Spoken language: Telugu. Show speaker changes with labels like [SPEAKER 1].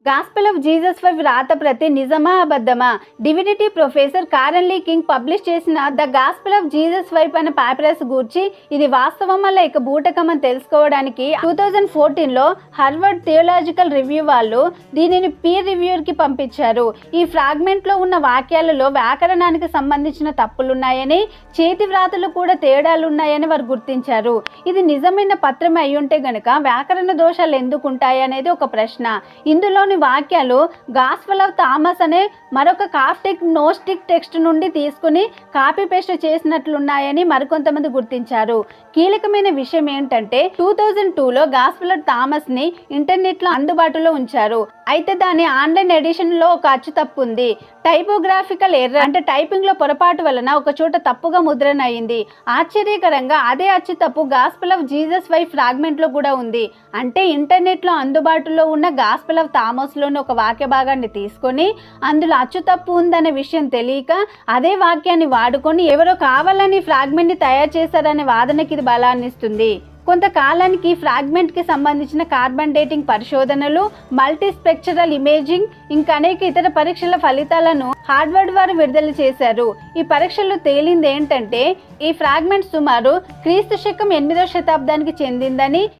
[SPEAKER 1] గాస్పెల్ ఆఫ్ జీసస్ వైఫ్ రాత ప్రతి నిజమా అబద్ధమా? డివినిటీ ప్రొఫెసర్ కారెన్ లీ కింగ్ పబ్లిష్ చేసిన the gospel of Jesus wife అనే పేపర్స్ గూర్చి ఇది వాస్తవమా లేక బూటకం అని తెలుసుకోవడానికి 2014లో హార్వర్డ్ థియోలాజికల్ రివ్యూ వాళ్ళు దీనిని పీర్ రివ్యూర్కి పంపించారు. ఈ ఫ్రాగ్మెంట్లో ఉన్న వాక్యాలలో వ్యాకరణానికి సంబంధించిన తప్పులున్నాయని, చేతి వ్రాతలు కూడా తేడాలున్నాయని వారు గుర్తించారు. ఇది నిజమైన పత్రం అయ్యుంటే గనక వ్యాకరణ దోషాలు ఎందుకుంటాయి అనేది ఒక ప్రశ్న. ఇందులోని వాక్యాలు గాస్పెల్ ఆఫ్ థామస్ అనే మరొక కాప్టిక్ నోస్టిక్ టెక్స్ట్ నుండి తీసుకుని కాపీ పేస్ట్ చేసినట్లున్నాయని మరికొంతమంది గుర్తించారు. కీలకమైన విషయం ఏంటంటే 2002లో గాస్పెల్ ఆఫ్ థామస్ ని ఇంటర్నెట్ లో అందుబాటులో ఉంచారు. అయితే దాని ఆన్లైన్ ఎడిషన్ లో ఒక అచ్చు తప్పు ఉంది. టైపోగ్రాఫికల్ ఎర్రర్ అంటే టైపింగ్ లో పొరపాటు వలన ఒక చోట తప్పుగా ముద్రణ అయింది. ఆశ్చర్యకరంగా అదే అచ్చు తప్పు gospel of Jesus wife fragment లో కూడా ఉంది. అంటే ఇంటర్నెట్ లో అందుబాటులో ఉన్న గాస్పెల్ ఆఫ్ థామస్ లోని ఒక వాక్య భాగాన్ని తీసుకొని అందులో అచ్చు తప్పు ఉందనే విషయం తెలియక అదే వాక్యాన్ని వాడుకొని ఎవరో కావాలని ఫ్రాగ్మెంట్ ని తయారు చేశారనే వాదనకి ఇది బలాన్ని ఇస్తుంది. కొంతకాలానికి ఫ్రాగ్మెంట్కి సంబంధించిన కార్బన్ డేటింగ్ పరిశోధనలు, మల్టీస్పెక్చరల్ ఇమేజింగ్ ఇంకా అనేక ఇతర పరీక్షల ఫలితాలను హార్వర్డ్ వారు విడుదల చేశారు. ఈ పరీక్షల్లో తేలింది ఏంటంటే ఈ ఫ్రాగ్మెంట్ సుమారు క్రీస్తు శకం 8వ శతాబ్దానికి చెందిందని,